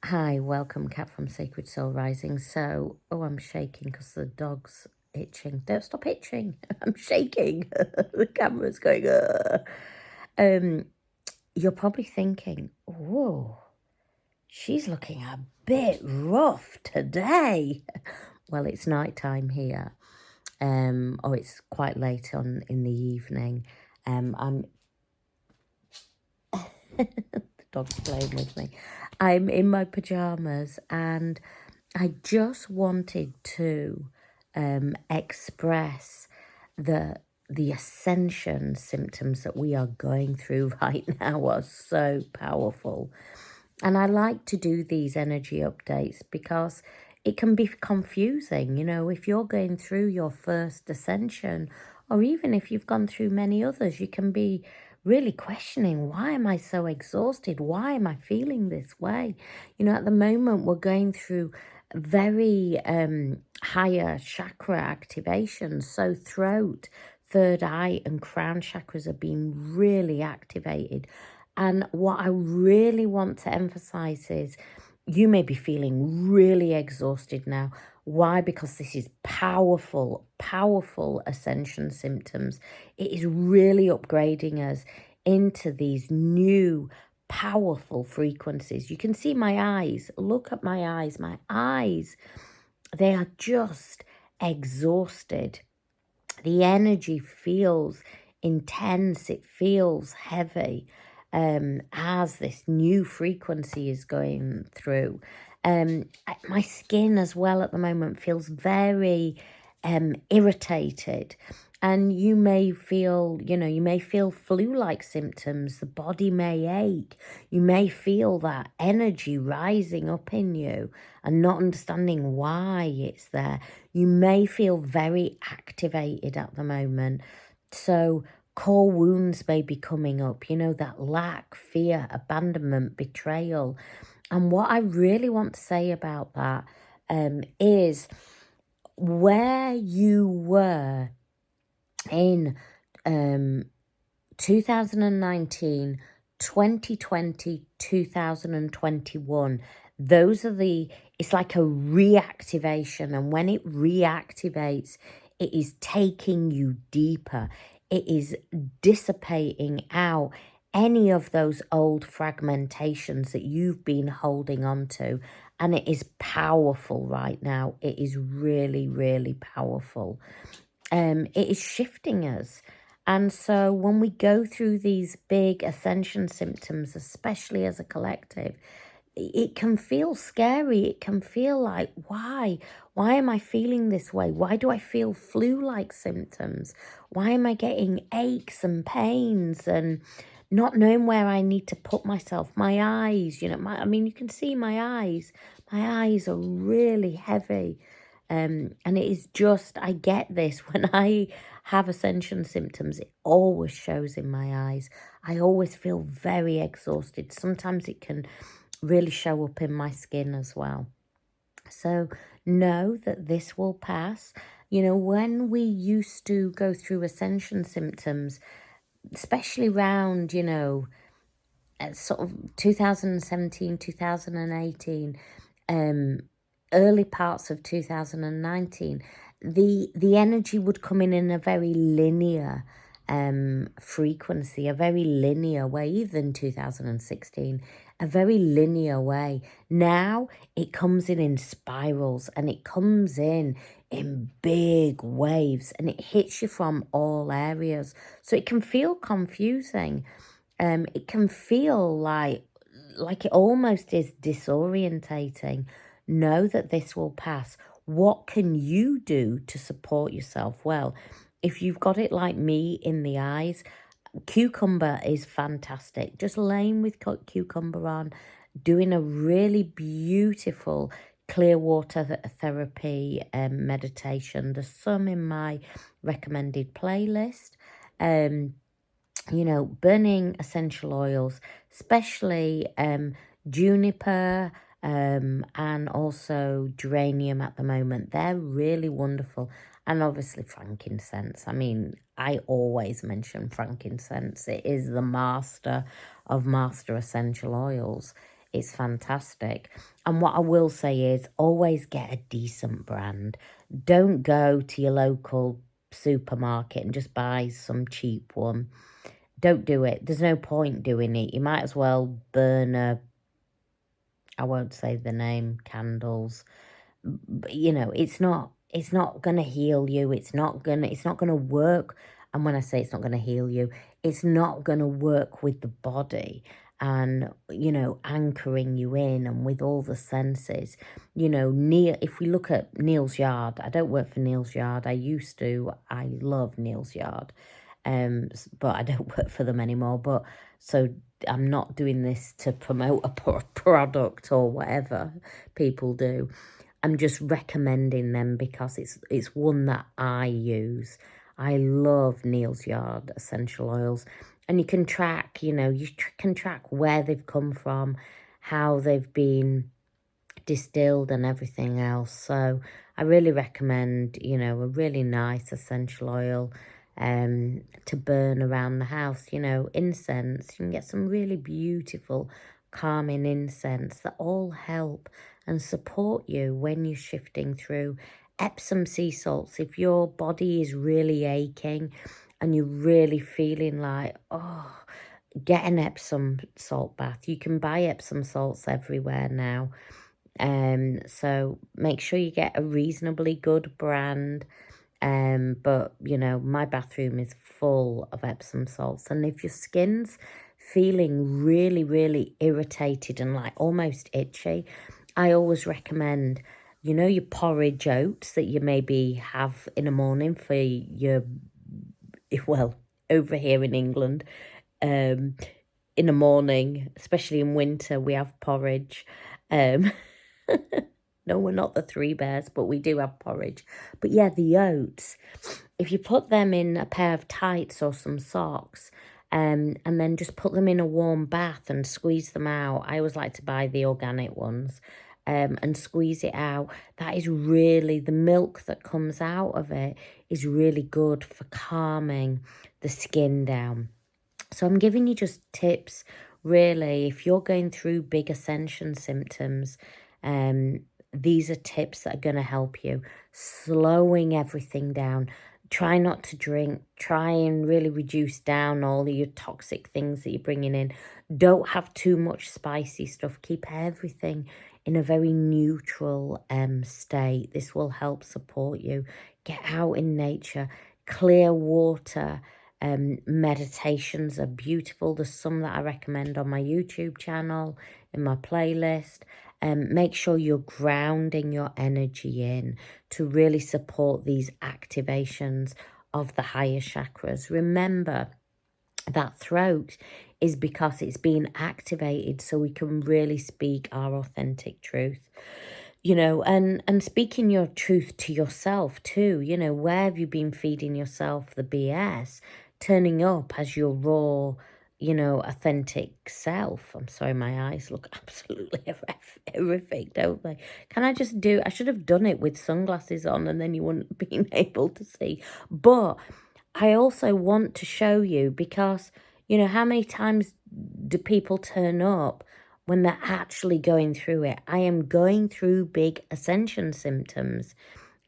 Hi, welcome, Cat from Sacred Soul Rising. I'm shaking because the dog's itching. Don't stop itching. I'm shaking. The camera's going, Um, you're probably thinking, oh, she's looking a bit rough today. Well, it's nighttime here. Or it's quite late on in the evening. I'm the dog's playing with me. I'm in my pajamas and I just wanted to express the the ascension symptoms that we are going through right now are so powerful. And I like to do these energy updates because it can be confusing. If you're going through your first ascension, or even if you've gone through many others, you can be really questioning, why am I so exhausted? Why am I feeling this way? At the moment, we're going through very higher chakra activation. So throat, third eye, and crown chakras are being really activated. And what I really want to emphasize is you may be feeling really exhausted now. Why? Because this is powerful, powerful ascension symptoms. It is really upgrading us into these new, powerful frequencies. You can see my eyes. Look at my eyes. My eyes, they are just exhausted. The energy feels intense, it feels heavy as this new frequency is going through. My skin as well at the moment feels very irritated. And you may feel flu-like symptoms. The body may ache. You may feel that energy rising up in you and not understanding why it's there. You may feel very activated at the moment. So core wounds may be coming up, that lack, fear, abandonment, betrayal. And what I really want to say about that is where you were in 2019, 2020, 2021. It's like a reactivation. And when it reactivates, it is taking you deeper. It is dissipating out any of those old fragmentations that you've been holding on to. And it is powerful right now. It is really, really powerful. It is shifting us. And so when we go through these big ascension symptoms, especially as a collective, it can feel scary. It can feel like, why? Why am I feeling this way? Why do I feel flu-like symptoms? Why am I getting aches and pains and not knowing where I need to put myself? My eyes, you can see my eyes. My eyes are really heavy. And it is just, I get this when I have ascension symptoms, it always shows in my eyes. I always feel very exhausted. Sometimes it can really show up in my skin as well. So know that this will pass. When we used to go through ascension symptoms, especially around, sort of 2017, 2018, early parts of 2019, the energy would come in a very linear frequency, a very linear way, even 2016, a very linear way. Now it comes in spirals and it comes in big waves and it hits you from all areas. So it can feel confusing. It can feel like it almost is disorientating. Know that this will pass. What can you do to support yourself? Well, if you've got it like me in the eyes, cucumber is fantastic. Just laying with cucumber on, doing a really beautiful clear water therapy meditation. There's some in my recommended playlist. Burning essential oils, especially juniper and also geranium at the moment. They're really wonderful. And obviously frankincense. I mean, I always mention frankincense. It is the master of master essential oils. It's fantastic. And what I will say is always get a decent brand. Don't go to your local supermarket and just buy some cheap one. Don't do it. There's no point doing it. You might as well burn I won't say the name, candles. You know, it's not gonna heal you. It's not gonna work. And when I say it's not gonna heal you, it's not gonna work with the body and, you know, anchoring you in and with all the senses. You know, if we look at Neil's Yard, I don't work for Neil's Yard. I used to. I love Neil's Yard. But I don't work for them anymore. But so I'm not doing this to promote a product or whatever people do. I'm just recommending them because it's one that I use. I love Neil's Yard essential oils. And you can track, you know, can track where they've come from, how they've been distilled and everything else. So I really recommend, you know, a really nice essential oil to burn around the house. You know, incense, you can get some really beautiful calming incense that all help and support you when you're shifting through. Epsom sea salts, if your body is really aching and you're really feeling like, oh, get an Epsom salt bath. You can buy Epsom salts everywhere now. So make sure you get a reasonably good brand. But you know, my bathroom is full of Epsom salts. And if your skin's feeling really, really irritated and like almost itchy, I always recommend, you know, your porridge oats that you maybe have in the morning for your, well, over here in England, in the morning, especially in winter, we have porridge. No, we're not the Three Bears, but we do have porridge. But yeah, the oats, if you put them in a pair of tights or some socks, and then just put them in a warm bath and squeeze them out. I always like to buy the organic ones, and squeeze it out. That is really, the milk that comes out of it is really good for calming the skin down. So I'm giving you just tips, really, if you're going through big ascension symptoms, these are tips that are going to help you. Slowing everything down. Try not to drink. Try and really reduce down all of your toxic things that you're bringing in. Don't have too much spicy stuff. Keep everything in a very neutral state. This will help support you. Get out in nature. Clear water. Meditations are beautiful. There's some that I recommend on my YouTube channel, in my playlist. Make sure you're grounding your energy in to really support these activations of the higher chakras. Remember, that throat is because it's being activated so we can really speak our authentic truth. You know, and speaking your truth to yourself too. You know, where have you been feeding yourself the BS? Turning up as your raw, you know, authentic self. I'm sorry, my eyes look absolutely horrific, don't they? Can I just I should have done it with sunglasses on and then you wouldn't have been able to see. But I also want to show you because, you know, how many times do people turn up when they're actually going through it? I am going through big ascension symptoms.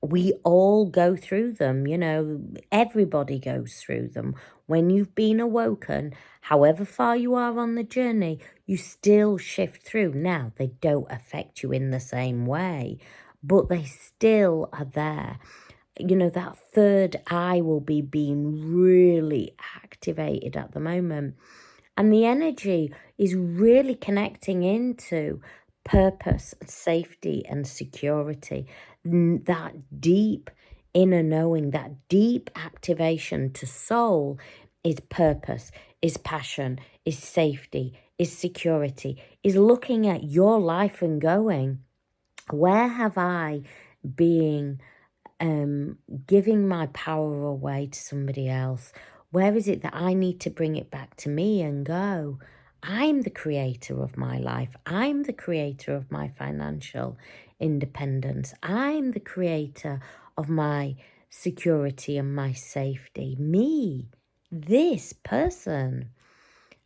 We all go through them, you know, everybody goes through them. When you've been awoken, however far you are on the journey, you still shift through. Now, they don't affect you in the same way, but they still are there. You know, that third eye will be being really activated at the moment. And the energy is really connecting into purpose, safety, and security. That deep inner knowing, that deep activation to soul is purpose, is passion, is safety, is security, is looking at your life and going, where have I been giving my power away to somebody else? Where is it that I need to bring it back to me and go, I'm the creator of my life. I'm the creator of my financial independence. I'm the creator of my security and my safety. Me, this person.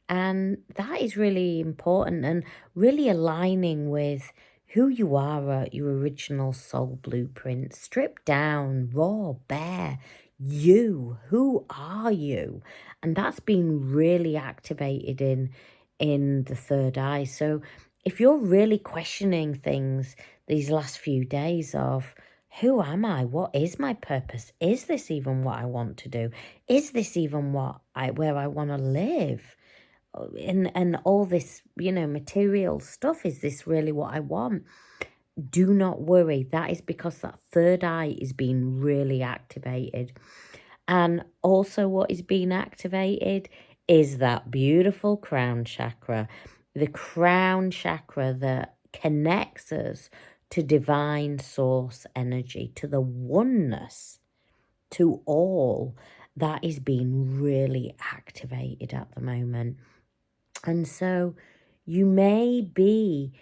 And that is really important and really aligning with who you are at your original soul blueprint. Stripped down, raw, bare. You. Who are you? And that's been really activated in the third eye. So if you're really questioning things these last few days of who am I? What is my purpose? Is this even what I want to do? Is this even where I want to live? And all this, material stuff, is this really what I want? Do not worry. That is because that third eye is being really activated. And also what is being activated is that beautiful crown chakra. The crown chakra that connects us to divine source energy, to the oneness, to all that is being really activated at the moment. And so you may be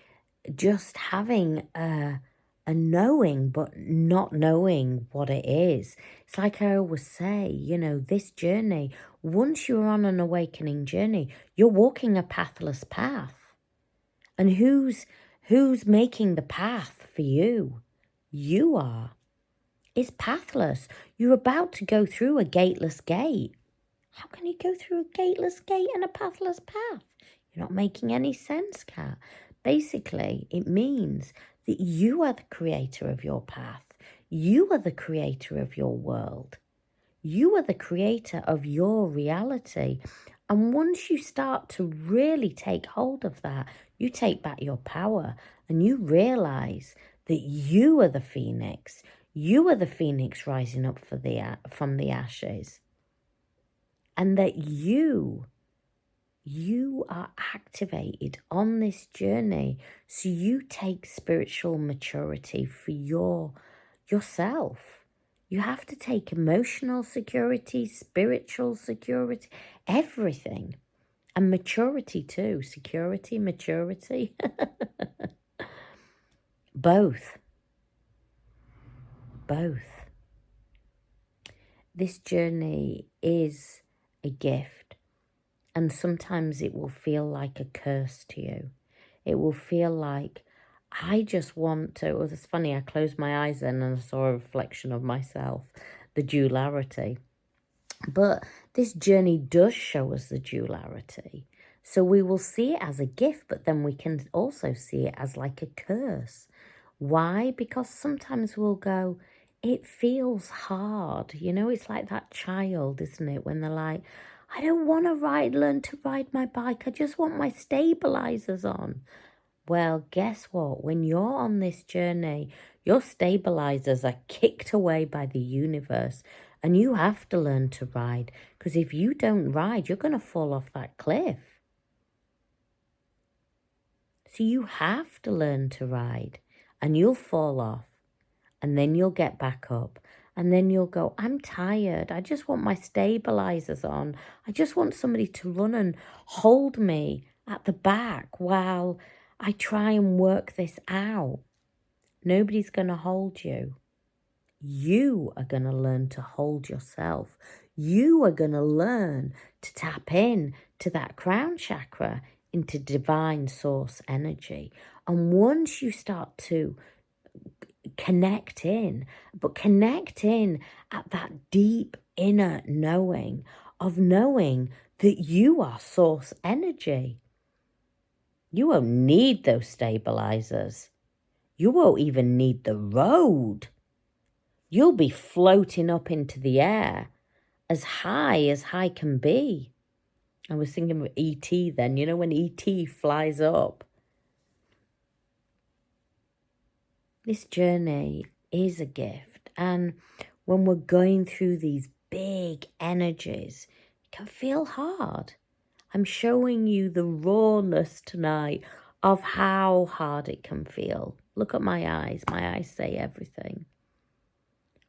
just having a knowing, but not knowing what it is. It's like I always say, this journey, once you're on an awakening journey, you're walking a pathless path. And who's making the path for you? You are. It's pathless. You're about to go through a gateless gate. How can you go through a gateless gate and a pathless path? You're not making any sense, Kat. Basically, it means that you are the creator of your path. You are the creator of your world. You are the creator of your reality. And once you start to really take hold of that, you take back your power and you realize that you are the phoenix. You are the phoenix rising up from the ashes. And that you are activated on this journey. So you take spiritual maturity for yourself. You have to take emotional security, spiritual security, everything. And maturity too. Security, maturity. Both. This journey is a gift. And sometimes it will feel like a curse to you. It will feel like, I just want to. It was funny, I closed my eyes then and I saw a reflection of myself, the duality. But this journey does show us the duality. So we will see it as a gift, but then we can also see it as like a curse. Why? Because sometimes we'll go, it feels hard. It's like that child, isn't it? When they're like, I don't want to learn to ride my bike. I just want my stabilizers on. Well, guess what? When you're on this journey, your stabilizers are kicked away by the universe and you have to learn to ride, because if you don't ride, you're going to fall off that cliff. So you have to learn to ride and you'll fall off and then you'll get back up and then you'll go, I'm tired. I just want my stabilizers on. I just want somebody to run and hold me at the back while I try and work this out. Nobody's going to hold you. You are going to learn to hold yourself. You are going to learn to tap in to that crown chakra, into divine source energy. And once you start to connect in, but connect in at that deep inner knowing of knowing that you are source energy. You won't need those stabilizers. You won't even need the road. You'll be floating up into the air as high can be. I was thinking of E.T. then, when E.T. flies up. This journey is a gift. And when we're going through these big energies, it can feel hard. I'm showing you the rawness tonight of how hard it can feel. Look at my eyes. My eyes say everything.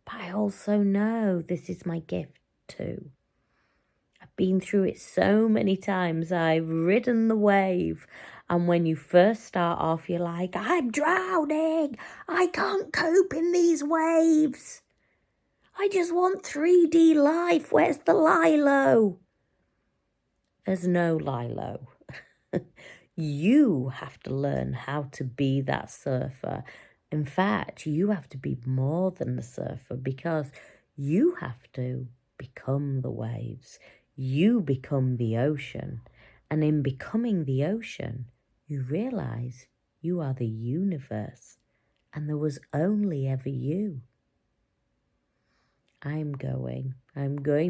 But I also know this is my gift too. I've been through it so many times. I've ridden the wave. And when you first start off, you're like, I'm drowning. I can't cope in these waves. I just want 3D life. Where's the Lilo? There's no lie low. You have to learn how to be that surfer. In fact, you have to be more than the surfer because you have to become the waves. You become the ocean. And in becoming the ocean, you realize you are the universe and there was only ever you. I'm going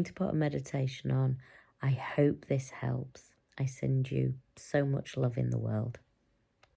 to put a meditation on. I hope this helps. I send you so much love in the world.